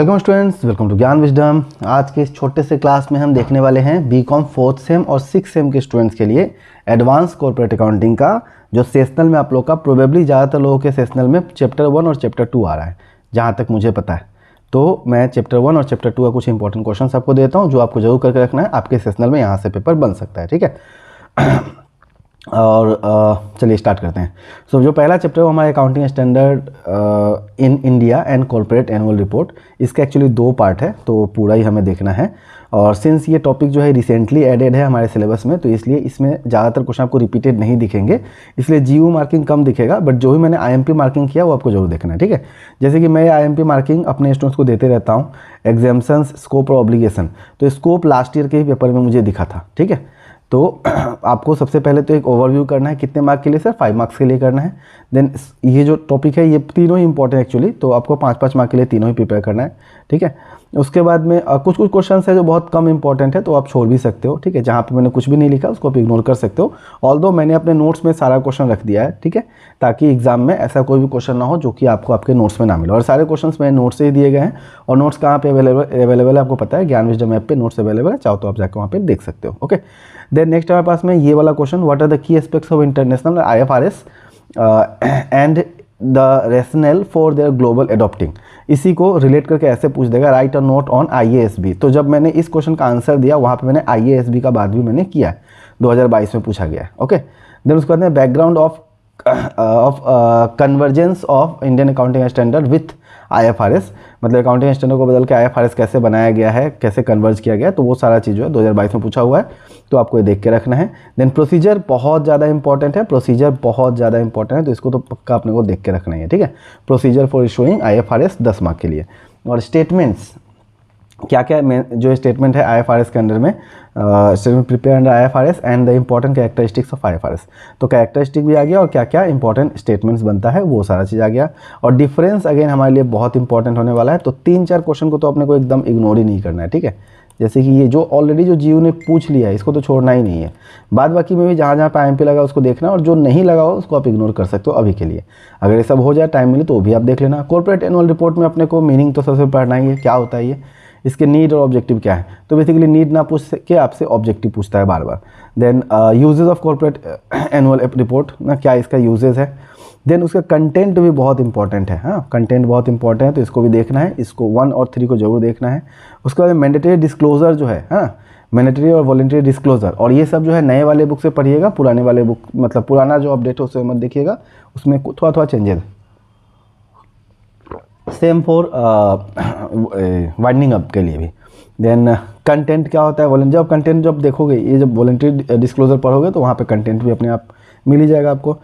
Welcome students, welcome to ज्ञान wisdom. आज के इस छोटे से क्लास में हम देखने वाले हैं बीकॉम 4th सेम और 6th सेम के स्टूडेंट्स के लिए एडवांस कॉर्पोरेट अकाउंटिंग का जो सेशनल में आप लोग का प्रोबेबली ज़्यादातर लोगों के सेशनल में चैप्टर 1 और चैप्टर 2 आ रहा है, जहाँ तक मुझे पता है। तो मैं चैप्टर 1 और चैप्टर 2 का कुछ इंपॉर्टेंट क्वेश्चन आपको देता हूँ जो आपको जरूर करके रखना है। आपके सेशनल में यहाँ से पेपर बन सकता है, ठीक है। और चलिए स्टार्ट करते हैं। सो जो पहला चैप्टर है वो हमारा accounting standard in India and corporate annual report. इसका एक्चुअली 2 पार्ट है, तो पूरा ही हमें देखना है। और सिंस ये टॉपिक जो है रिसेंटली एडेड है हमारे सिलेबस में, तो इसलिए इसमें ज़्यादातर क्वेश्चन आपको रिपीटेड नहीं दिखेंगे, इसलिए जीयू मार्किंग कम दिखेगा। बट जो भी मैंने आईएमपी मार्किंग किया वो आपको जरूर देखना है, ठीक है। जैसे कि मैं आईएमपी मार्किंग अपने स्टूडेंट्स को देते रहता हूँ, एग्जाम्पशंस, स्कोप और ऑब्लिगेशन। तो स्कोप लास्ट ईयर के ही पेपर में मुझे दिखा था, ठीक है। तो आपको सबसे पहले तो एक ओवरव्यू करना है, कितने मार्क के लिए सर? 5 मार्क्स के लिए करना है। देन ये जो टॉपिक है ये तीनों ही इंपॉर्टेंट एक्चुअली, तो आपको 5-5 मार्क के लिए तीनों ही प्रिपेयर करना है, ठीक है। उसके बाद में कुछ क्वेश्चन है जो बहुत कम इंपॉर्टेंट है, तो आप छोड़ भी सकते हो, ठीक है। जहाँ पे मैंने कुछ भी नहीं लिखा उसको आप इग्नोर कर सकते हो। ऑल्दो मैंने अपने नोट्स में सारा क्वेश्चन रख दिया है, ठीक है, ताकि एग्जाम में ऐसा कोई भी क्वेश्चन ना हो जो कि आपको आपके नोट्स में ना मिले। और सारे क्वेश्चन मेरे नोट्स से ही दिए गए हैं। और नोट्स कहाँ पे अवेलेबल है आपको पता है, ज्ञान विजडम ऐप पे नोट्स अवेलेबल है, चाहो तो आप जाकर वहाँ पे देख सकते हो, ओके। देन नेक्स्ट हमारे पास में ये वाला question, what are the key aspects of international IFRS and the rational for their global adopting. इसी को रिलेट करके ऐसे पूछ देगा, write a note on IASB। तो जब मैंने इस क्वेश्चन का आंसर दिया वहाँ पे मैंने IASB का बात भी मैंने किया है, 2022 में पूछा गया है, ओके। देन उसके बाद में background of convergence of Indian accounting standard with IFRS, मतलब अकाउंटिंग स्टैंडर्ड को बदल के IFRS कैसे बनाया गया है, कैसे कन्वर्ज किया गया है, तो वो सारा चीज़ जो है 2022 में पूछा हुआ है, तो आपको ये देख के रखना है। देन प्रोसीजर बहुत ज़्यादा इंपॉर्टेंट है, प्रोसीजर बहुत ज़्यादा इंपॉर्टेंट है, तो इसको तो पक्का अपने को देख के रखना है, ठीक है। Procedure for issuing IFRS 10 mark के लिए। और स्टेटमेंट्स क्या क्या जो स्टेटमेंट है IFRS के अंडर में, statement prepare under IFRS and the important characteristics of IFRS। तो कैरेक्टरिस्टिक भी आ गया और क्या क्या इंपॉर्टेंट स्टेटमेंट्स बनता है वो सारा चीज़ आ गया। और डिफरेंस अगेन हमारे लिए बहुत इंपॉर्टेंट होने वाला है, तो 3-4 क्वेश्चन को तो अपने को एकदम इग्नोर ही नहीं करना है, ठीक है। जैसे कि ये जो ऑलरेडी जो जीयू ने पूछ लिया है इसको तो छोड़ना ही नहीं है। बाद बाकी में भी जहाँ जहाँ पे IMP लगा उसको देखना, और जो नहीं लगा हो उसको आप इग्नोर कर सकते हो अभी के लिए। अगर ये सब हो जाए, टाइम मिले, तो भी आप देख लेना। कॉर्पोरेट एनुअल रिपोर्ट में अपने को मीनिंग तो सबसे पढ़ना ही है, क्या होता है ये, इसके नीड और ऑब्जेक्टिव क्या है। तो बेसिकली नीड ना पूछ के आपसे ऑब्जेक्टिव पूछता है बार बार। Then uses of corporate annual report ना, क्या इसका यूजेस है। देन उसका कंटेंट भी बहुत इंपॉर्टेंट है, हाँ, कंटेंट बहुत इंपॉर्टेंट है, तो इसको भी देखना है। इसको 1 और 3 को जरूर देखना है। उसके बाद मैंडेटरी डिस्क्लोजर जो है, हाँ, मैंडेटरी और वॉलंटरी डिस्क्लोजर, और ये सब जो है नए वाले बुक से पढ़िएगा, पुराने वाले बुक मतलब पुराना जो अपडेट है उससे मत देखिएगा, उसमें थोड़ा थोड़ा changes. Same for winding up के लिए भी। देन कंटेंट क्या होता है, वॉलंटरी। जब कंटेंट जब देखोगे, ये जब वॉलंटरी डिस्क्लोजर पढ़ोगे तो वहाँ पे कंटेंट भी अपने आप मिल ही जाएगा आपको।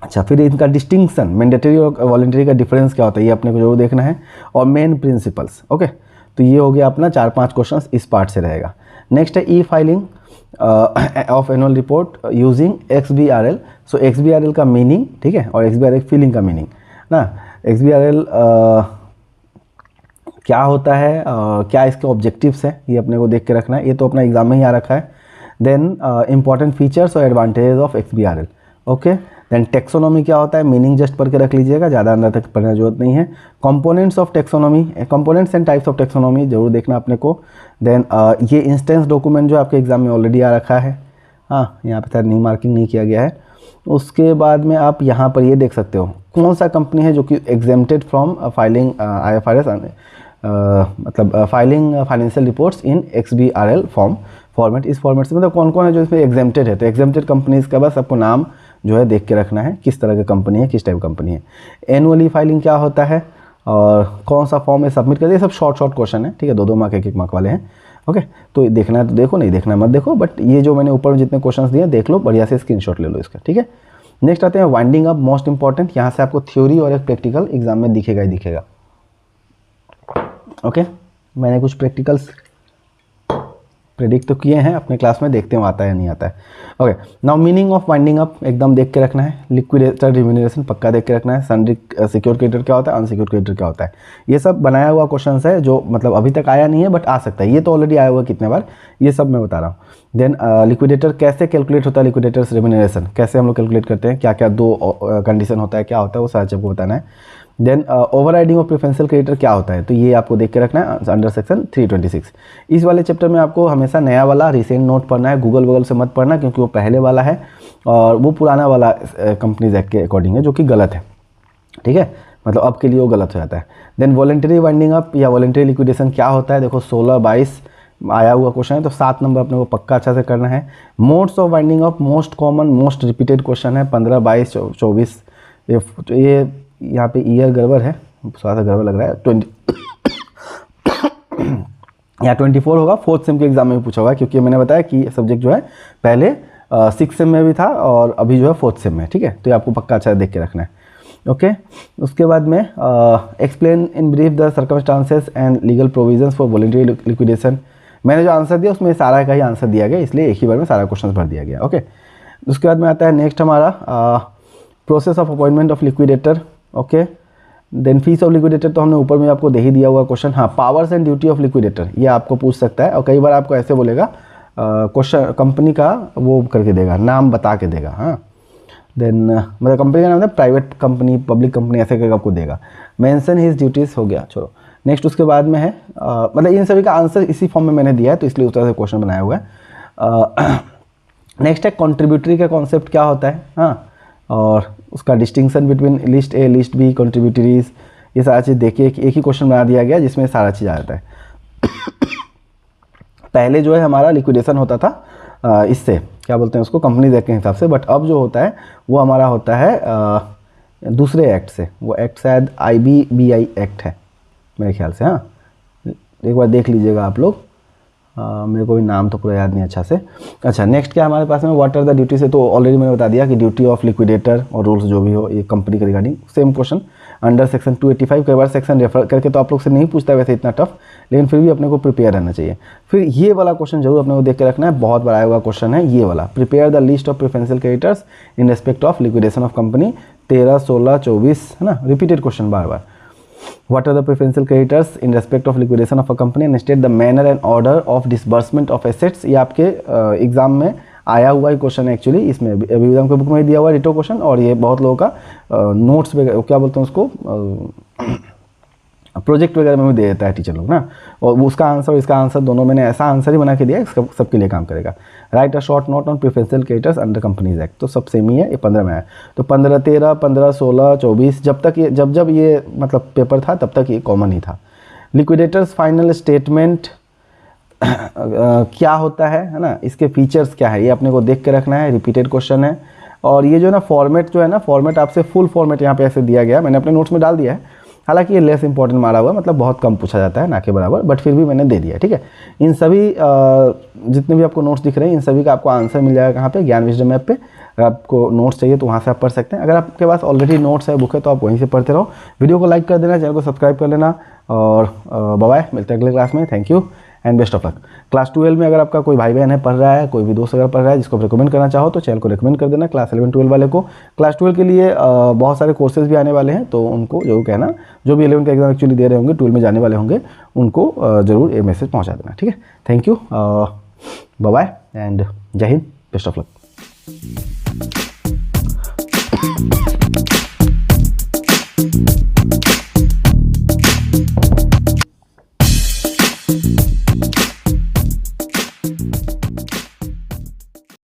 अच्छा, फिर इनका डिस्टिंक्शन, मैंडेटरी और वॉलंटरी का डिफरेंस क्या होता है, ये अपने को जरूर देखना है। और मेन प्रिंसिपल्स, ओके। तो ये हो गया अपना 4-5 क्वेश्चन इस पार्ट से रहेगा। नेक्स्ट है filing of annual report using XBRL। So XBRL का मीनिंग, ठीक है, और XBRL फिलिंग का मीनिंग ना। XBRL क्या होता है, क्या इसके ऑब्जेक्टिव्स हैं, ये अपने को देख के रखना है, ये तो अपना एग्जाम में ही आ रखा है। देन इंपॉर्टेंट फीचर्स और advantages of XBRL, okay. Then taxonomy क्या होता है, मीनिंग जस्ट पढ़ के रख लीजिएगा, ज़्यादा अंदर तक पढ़ने की जरूरत नहीं है। Components of taxonomy, components and types of taxonomy जरूर देखना अपने को। देन ये इंस्टेंस डॉक्यूमेंट जो आपके एग्जाम में ऑलरेडी आ रखा है, हाँ, यहाँ पे शायद नहीं मार्किंग नहीं किया गया है। उसके बाद में आप यहाँ पर ये देख सकते हो कौन सा कंपनी है जो कि एग्जेम्प्टेड फ्रॉम फाइलिंग IFRS मतलब filing financial reports in XBRL format. इस फॉर्मेट से मतलब कौन कौन है जो इसमें एग्जेम्प्टेड है। तो एग्जेम्प्टेड कंपनीज का बस आपको नाम जो है देख के रखना है, किस तरह की कंपनी है, किस टाइप कंपनी है। एनुअली फाइलिंग क्या होता है और कौन सा फॉर्म में सबमिट करते हैं, सब शॉर्ट क्वेश्चन है, ठीक है, 2-2 मार्क 1-1 मार्क वाले हैं, ओके। तो देखना है तो देखो, नहीं देखना मत देखो, बट ये जो मैंने ऊपर जितने क्वेश्चंस दिए देख लो, बढ़िया से स्क्रीनशॉट ले लो इसका, ठीक है। नेक्स्ट आते हैं वाइंडिंग अप, मोस्ट इंपॉर्टेंट। यहाँ से आपको थ्योरी और एक प्रैक्टिकल एग्जाम में दिखेगा ही दिखेगा, ओके। मैंने कुछ प्रैक्टिकल्स प्रेडिक्ट तो किए हैं अपने क्लास में, देखते हैं आता है या नहीं आता है, okay. Now meaning of winding up एकदम देख के रखना है। लिक्विडेटर रिम्यूनरेशन पक्का देख के रखना है। सन्ड्री सिक्योर क्रेडिटर क्या होता है, अनसिक्योर क्रेडिटर क्या होता है, ये सब बनाया हुआ क्वेश्चन है जो मतलब अभी तक आया नहीं है बट आ सकता है। ये तो ऑलरेडी आया हुआ कितने बार, ये सब मैं बता रहा हूँ। देन लिक्विडेटर कैसे कैलकुलेट होता है, लिक्विडेटर्स रिम्यूनरेशन कैसे हम लोग कैलकुलेट करते हैं, क्या क्या 2 कंडीशन होता है, क्या होता है, वो सारा आपको बताना है। Then overriding of preferential creditor क्या होता है, तो ये आपको देख के रखना है अंडर सेक्शन 326। इस वाले चैप्टर में आपको हमेशा नया वाला रिसेंट नोट पढ़ना है, गूगल वगल से मत पढ़ना क्योंकि वो पहले वाला है और वो पुराना वाला कंपनीज एक्ट के अकॉर्डिंग है, जो कि गलत है, ठीक है, मतलब अब के लिए वो गलत हो जाता है। देन वॉलंटरी वाइंडिंग अप या वॉलंटरी लिक्विडेशन क्या होता है, देखो 16-22 आया हुआ क्वेश्चन है, तो 7 नंबर अपने को पक्का अच्छा से करना है। Modes of winding up most common most repeated question है 15, 22, 24। ये यहाँ पे ईयर गड़बड़ है, थोड़ा सा गड़बड़ लग रहा है। 20 या 24 होगा, 4th सेम के एग्जाम में भी पूछा होगा, क्योंकि मैंने बताया कि सब्जेक्ट जो है पहले 6th सेम में भी था और अभी जो है 4th सेम में, ठीक है, तो ये आपको पक्का अच्छा देख के रखना है। ओके उसके बाद में explain in brief the circumstances and legal provisions for voluntary liquidation. मैंने जो आंसर दिया उसमें सारा का ही आंसर दिया गया, इसलिए एक ही बार में सारा क्वेश्चन भर दिया गया। ओके उसके बाद में आता है नेक्स्ट हमारा process of appointment of liquidator. Okay then fees of liquidator तो हमने ऊपर में आपको दे ही दिया हुआ क्वेश्चन। हाँ powers and duty of liquidator ये आपको पूछ सकता है, और कई बार आपको ऐसे बोलेगा क्वेश्चन कंपनी का वो करके देगा, नाम बता के देगा। हाँ देन मतलब कंपनी का नाम है प्राइवेट कंपनी पब्लिक कंपनी ऐसे करके आपको देगा। मेंशन हिज ड्यूटीज़ हो गया, छोड़ो। नेक्स्ट उसके बाद में है मतलब इन सभी का आंसर इसी फॉर्म में मैंने दिया है, तो इसलिए उस तरह से क्वेश्चन बनाया हुआ है। नेक्स्ट है कॉन्ट्रीब्यूटरी का कॉन्सेप्ट क्या होता है, हाँ, और उसका distinction between list A list B contributories, ये सारा चीज़ देखिए एक ही क्वेश्चन बना दिया गया जिसमें सारा चीज़ आ जाता है। पहले जो है हमारा लिक्विडेशन होता था इससे क्या बोलते हैं उसको कंपनीज एक्ट के हिसाब से, बट अब जो होता है वो हमारा होता है दूसरे एक्ट से। वो एक्ट शायद IBBI एक्ट है मेरे ख्याल से। हाँ एक बार देख लीजिएगा आप लोग, मेरे को भी नाम तो पूरा याद नहीं अच्छा से। अच्छा नेक्स्ट क्या हमारे पास में व्हाट आर द ड्यूटी से, तो ऑलरेडी मैंने बता दिया कि ड्यूटी ऑफ लिक्विडेटर और रूल्स जो भी हो ये कंपनी के regarding. Same question under section 285, कई बार सेक्शन रेफर करके तो आप लोग से नहीं पूछता वैसे इतना टफ, लेकिन फिर भी अपने को प्रिपेयर रहना चाहिए। फिर ये वाला क्वेश्चन जरूर अपने को देख के रखना है, बहुत बड़ा आया हुआ क्वेश्चन है ये वाला। Prepare the list of preferential creditors in respect of liquidation of company 13, 16, 24 है ना, repeated question bar bar. What are the preferential creditors in respect of liquidation of a company and state the manner and order of disbursement of assets। ये आपके exam में आया हुआ ही question है actually, इसमें अभी एग्जाम के बुक में ही दिया हुआ है रिटो क्वेश्चन, और ये बहुत लोगों का नोट्स वगैरह क्या बोलते हैं उसको प्रोजेक्ट वगैरह में भी दे देता है टीचर लोग ना, और उसका आंसर और इसका आंसर दोनों मैंने ऐसा आंसर ही बना के दिया इसका सबके लिए काम करेगा। Right a short note on preferential creditors under companies act, तो सब सेम ही है, ये 15 में है। तो 15, 13, 15, 16, 24 जब तक ये जब ये मतलब पेपर था तब तक ये कॉमन ही था। लिक्विडेटर्स फाइनल स्टेटमेंट क्या होता है ना, इसके फीचर्स क्या है ये अपने को देख के रखना है, रिपीटेड क्वेश्चन है। और ये जो है ना फॉर्मेट जो है ना, फॉर्मेट आपसे फुल फॉर्मेट यहाँ पे ऐसे दिया गया, मैंने अपने नोट्स में डाल दिया है, हालांकि ये लेस इंपॉर्टेंट मारा हुआ है, मतलब बहुत कम पूछा जाता है ना के बराबर, बट फिर भी मैंने दे दिया। ठीक है, इन सभी जितने भी आपको नोट्स दिख रहे हैं इन सभी का आपको आंसर मिल जाएगा कहाँ पे, ज्ञान विजडम ऐप पे। अगर आपको नोट्स चाहिए तो वहाँ से आप पढ़ सकते हैं, अगर आपके पास ऑलरेडी नोट्स है बुक है तो आप वहीं से पढ़ते रहो। वीडियो को लाइक कर देना, चैनल को सब्सक्राइब कर लेना, और बाय बाय, मिलते हैं अगले क्लास में। Thank you and best of luck. Class 12 में अगर आपका कोई भाई बहन है पढ़ रहा है, कोई भी दोस्त अगर पढ़ रहा है जिसको आप रिकमेंड करना चाहो तो चैनल को रिकमेंड कर देना। क्लास 11, 12 वाले को, क्लास 12 के लिए बहुत सारे कोर्सेज भी आने वाले हैं, तो उनको जरूर कहना, जो भी 11 का एग्जाम एक्चुअली दे रहे होंगे 12 में जाने वाले होंगे उनको जरूर ये मैसेज पहुँचा देना। ठीक है, thank you, bye bye and जय हिंद, बेस्ट ऑफ लक।